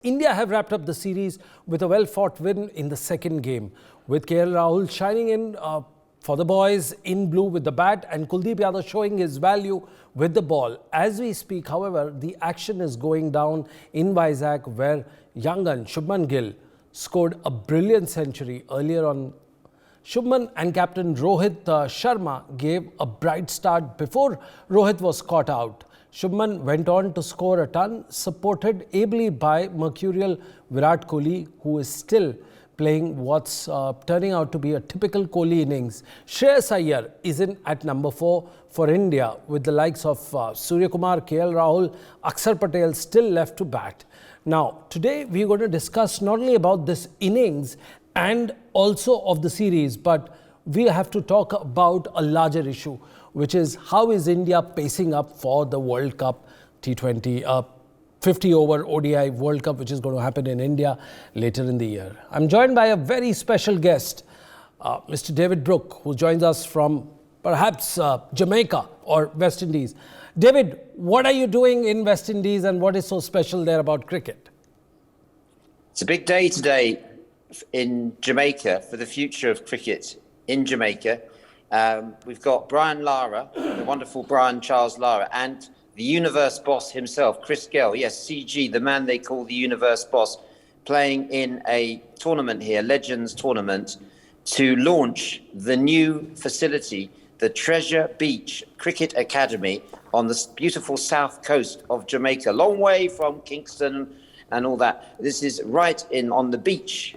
India have wrapped up the series with a well-fought win in the second game, with KL Rahul shining in for the boys in blue with the bat and Kuldeep Yadav showing his value with the ball. As we speak, however, the action is going down in Vizag, where young gun Shubman Gill scored a brilliant century earlier on. Shubman and captain Rohit Sharma gave a bright start before Rohit was caught out. Shubman went on to score a ton, supported ably by mercurial Virat Kohli, who is still playing what's turning out to be a typical Kohli innings. Shreyas Iyer is in at number 4 for India, with the likes of Surya Kumar, KL Rahul, Akshar Patel still left to bat. Now, today we're going to discuss not only about this innings and also of the series, but we have to talk about a larger issue, which is how is India pacing up for the World Cup T20, 50-over ODI World Cup, which is going to happen in India later in the year. I'm joined by a very special guest, Mr. David Brooke, who joins us from perhaps Jamaica or West Indies. David, what are you doing in West Indies and what is so special there about cricket? It's a big day today in Jamaica for the future of cricket in Jamaica. We've got Brian Lara, the wonderful Brian Charles Lara, and the universe boss himself, Chris Gell. Yes, CG, the man they call the universe boss, playing in a tournament here, Legends Tournament, to launch the new facility, the Treasure Beach Cricket Academy on the beautiful south coast of Jamaica, long way from Kingston and all that. This is right on the beach.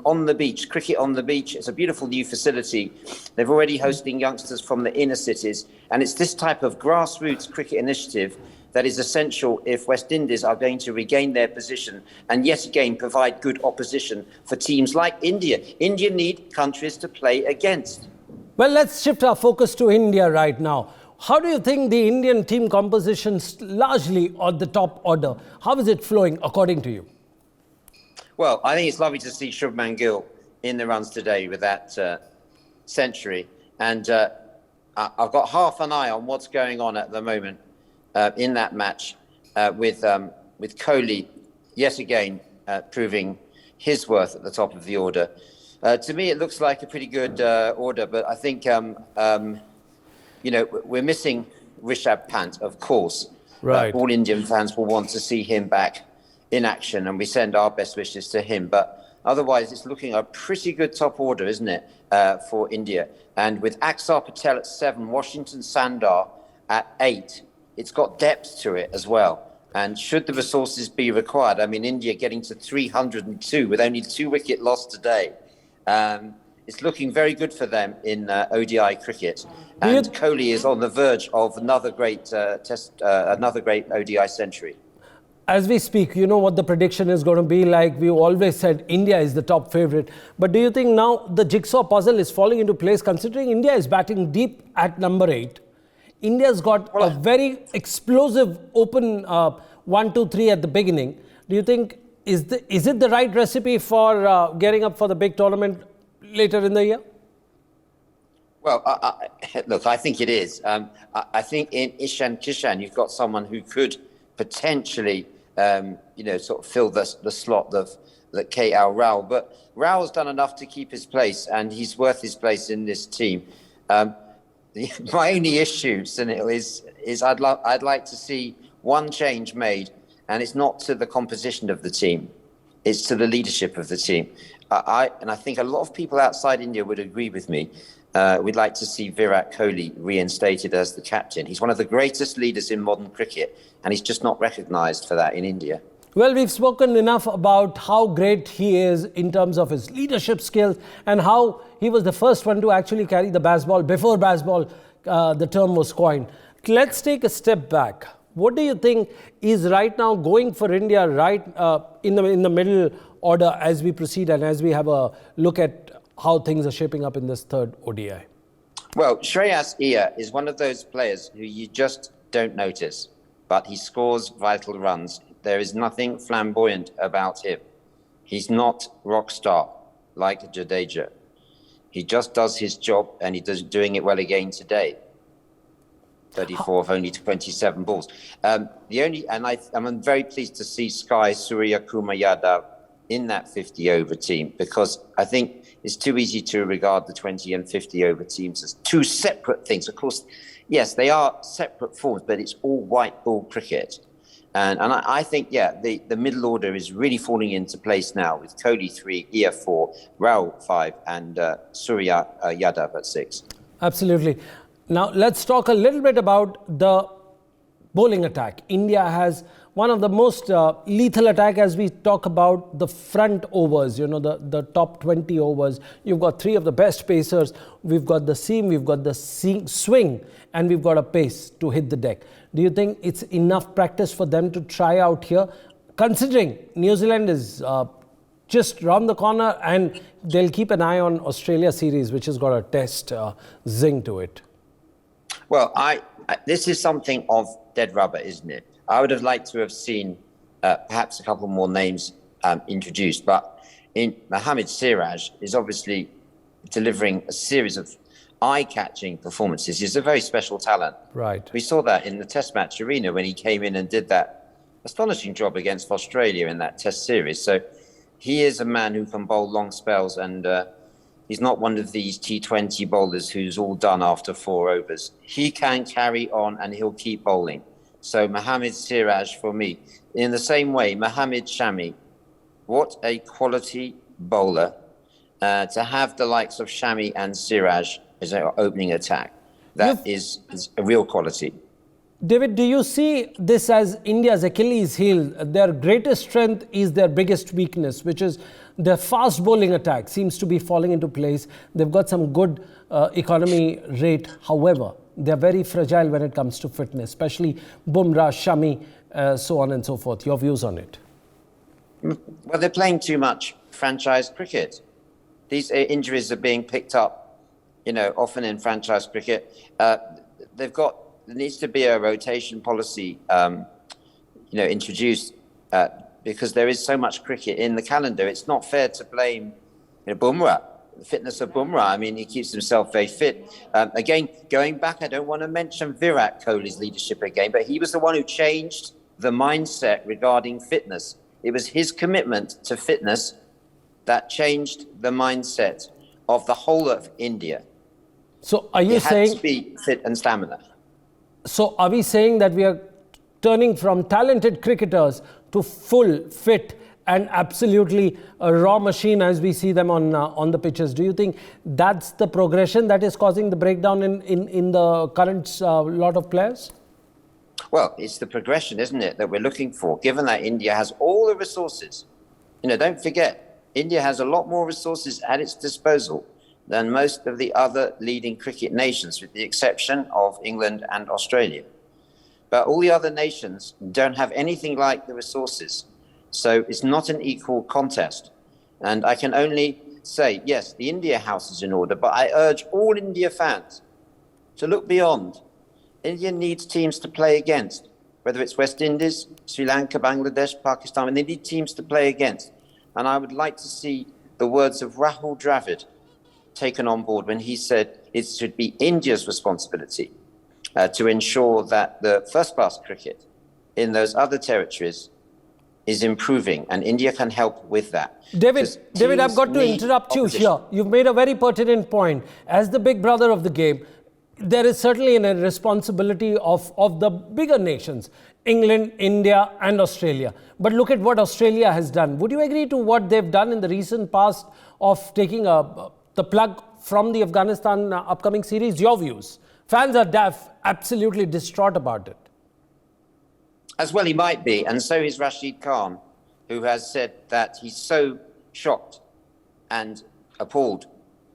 On the beach, cricket on the beach. It's a beautiful new facility. They're already hosting youngsters from the inner cities. And it's this type of grassroots cricket initiative that is essential if West Indies are going to regain their position and yet again provide good opposition for teams like India. India need countries to play against. Well, let's shift our focus to India right now. How do you think the Indian team composition largely on the top order? How is it flowing according to you? Well, I think it's lovely to see Shubman Gill in the runs today with that century. And I've got half an eye on what's going on at the moment in that match with Kohli yet again proving his worth at the top of the order. To me, it looks like a pretty good order, but I think, we're missing Rishabh Pant, of course. Right. All Indian fans will want to see him back in action, and we send our best wishes to him. But otherwise, it's looking a pretty good top order, isn't it, for India? And with Akshar Patel at 7, Washington Sundar at 8, it's got depth to it as well. And should the resources be required, I mean, India getting to 302 with only 2 wicket loss today. It's looking very good for them in ODI cricket. And Kohli is on the verge of another great another great ODI century. As we speak, you know what the prediction is going to be like. We always said India is the top favorite. But do you think now the jigsaw puzzle is falling into place, considering India is batting deep at number 8? India's got a very explosive open 1, 2, 3 at the beginning. Do you think, is it the right recipe for getting up for the big tournament later in the year? Well, look, I think it is. I think in Ishan Kishan, you've got someone who could potentially sort of fill the slot of KL Rahul. But Rahul's done enough to keep his place, and he's worth his place in this team. My only issue, Sunil, is I'd like to see one change made, and it's not to the composition of the team. It's to the leadership of the team. I think a lot of people outside India would agree with me. We'd like to see Virat Kohli reinstated as the captain. He's one of the greatest leaders in modern cricket, and he's just not recognised for that in India. Well, we've spoken enough about how great he is in terms of his leadership skills and how he was the first one to actually carry the baseball before baseball, the term was coined. Let's take a step back. What do you think is right now going for India right in the middle order as we proceed and as we have a look at how things are shaping up in this third ODI? Well, Shreyas Iyer is one of those players who you just don't notice, but he scores vital runs. There is nothing flamboyant about him. He's not rock star like Jadeja. He just does his job, and he does doing it well again today. 34 of only 27 balls. I'm very pleased to see Sky Surya Kumar Yadav in that 50-over team, because I think it's too easy to regard the 20 and 50-over teams as two separate things. Of course, yes, they are separate forms, but it's all white ball cricket. And I think, the middle order is really falling into place now with Kohli 3, Ia 4, Rahul 5, and Surya Yadav at 6. Absolutely. Now, let's talk a little bit about the bowling attack. India has one of the most lethal attack as we talk about the front overs, the top 20 overs. You've got three of the best pacers. We've got the seam, we've got the swing, and we've got a pace to hit the deck. Do you think it's enough practice for them to try out here, considering New Zealand is just round the corner and they'll keep an eye on Australia series, which has got a test zing to it? Well, this is something of dead rubber, isn't it? I would have liked to have seen perhaps a couple more names introduced, but Mohammad Siraj is obviously delivering a series of eye-catching performances. He's a very special talent. Right. We saw that in the Test match arena when he came in and did that astonishing job against Australia in that Test series. So he is a man who can bowl long spells, and he's not one of these T20 bowlers who's all done after 4 overs. He can carry on and he'll keep bowling. So Mohammad Siraj for me. In the same way, Mohammad Shami, what a quality bowler. To have the likes of Shami and Siraj as an opening attack, that is a real quality. David, do you see this as India's Achilles heel? Their greatest strength is their biggest weakness, which is their fast bowling attack seems to be falling into place. They've got some good economy rate. However, they're very fragile when it comes to fitness, especially Bumrah, Shami, so on and so forth. Your views on it? Well, they're playing too much franchise cricket. These injuries are being picked up, often in franchise cricket. There needs to be a rotation policy, introduced because there is so much cricket in the calendar. It's not fair to blame Bumrah, the fitness of Bumrah. I mean, he keeps himself very fit. Again, going back, I don't want to mention Virat Kohli's leadership again, but he was the one who changed the mindset regarding fitness. It was his commitment to fitness that changed the mindset of the whole of India. So are you saying... It had to be fit and stamina. So are we saying that we are turning from talented cricketers to full, fit and absolutely a raw machine as we see them on the pitches? Do you think that's the progression that is causing the breakdown in the current lot of players? Well, it's the progression, isn't it, that we're looking for, given that India has all the resources. Don't forget, India has a lot more resources at its disposal than most of the other leading cricket nations, with the exception of England and Australia. But all the other nations don't have anything like the resources. So it's not an equal contest. And I can only say, yes, the India house is in order, but I urge all India fans to look beyond. India needs teams to play against, whether it's West Indies, Sri Lanka, Bangladesh, Pakistan, and they need teams to play against. And I would like to see the words of Rahul Dravid taken on board when he said it should be India's responsibility to ensure that the first-class cricket in those other territories is improving, and India can help with that. David, I've got to interrupt you here. You've made a very pertinent point. As the big brother of the game, there is certainly a responsibility of the bigger nations, England, India and Australia. But look at what Australia has done. Would you agree to what they've done in the recent past of taking the plug from the Afghanistan upcoming series? Your views? Fans are absolutely distraught about it. As well he might be, and so is Rashid Khan, who has said that he's so shocked and appalled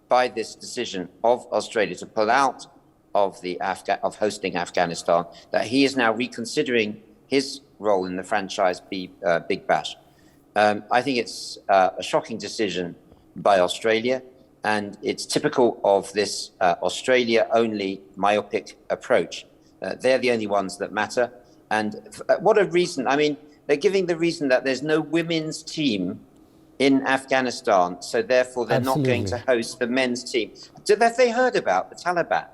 by this decision of Australia to pull out of hosting Afghanistan, that he is now reconsidering his role in the franchise Big Bash. I think it's a shocking decision by Australia, and it's typical of this Australia-only myopic approach. They're the only ones that matter. And what a reason. I mean, they're giving the reason that there's no women's team in Afghanistan, so therefore they're not going to host the men's team. Have they heard about the Taliban?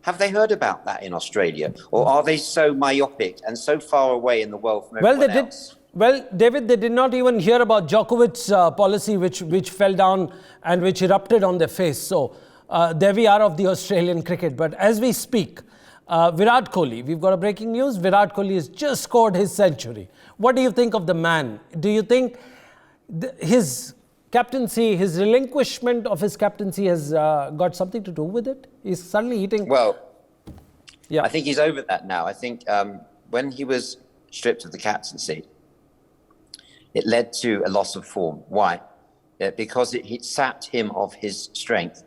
Have they heard about that in Australia? Or are they so myopic and so far away in the world from Well, everyone they else? did. Well, David, they did not even hear about Djokovic's policy, which fell down and which erupted on their face. So there we are of the Australian cricket. But as we speak, Virat Kohli, we've got a breaking news. Virat Kohli has just scored his century. What do you think of the man? Do you think his captaincy, his relinquishment of his captaincy has got something to do with it? He's suddenly eating... Well, yeah. I think he's over that now. I think when he was stripped of the captaincy, it led to a loss of form. Why? Because it sapped him of his strength.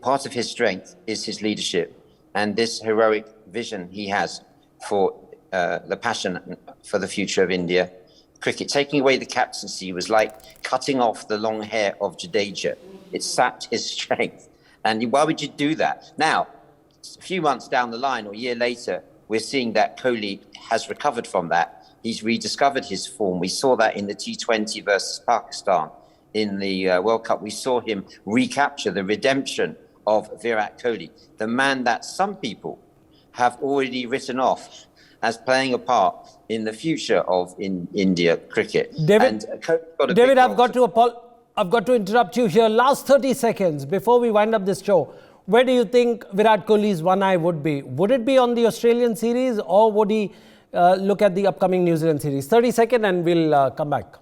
Part of his strength is his leadership and this heroic vision he has for the passion for the future of India cricket. Taking away the captaincy was like cutting off the long hair of Jadeja. It sapped his strength. And why would you do that? Now, a few months down the line or a year later, we're seeing that Kohli has recovered from that. He's rediscovered his form. We saw that in the T20 versus Pakistan in the World Cup. We saw him recapture the redemption of Virat Kohli, the man that some people have already written off as playing a part in the future of India cricket. David, I've got to interrupt you here. Last 30 seconds before we wind up this show. Where do you think Virat Kohli's one eye would be? Would it be on the Australian series or would he look at the upcoming New Zealand series? 30 seconds and we'll come back.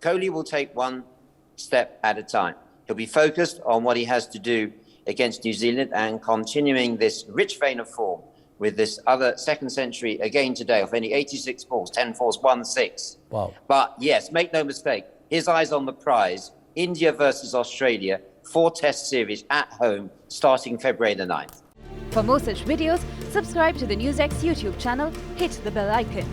Kohli will take one step at a time. He'll be focused on what he has to do against New Zealand and continuing this rich vein of form with this other second century again today of only 86 balls, 10 fours, 1 6. Wow. But yes, make no mistake, his eyes on the prize. India versus Australia, 4-test series at home starting February the 9th. For more such videos, subscribe to the NewsX YouTube channel, hit the bell icon.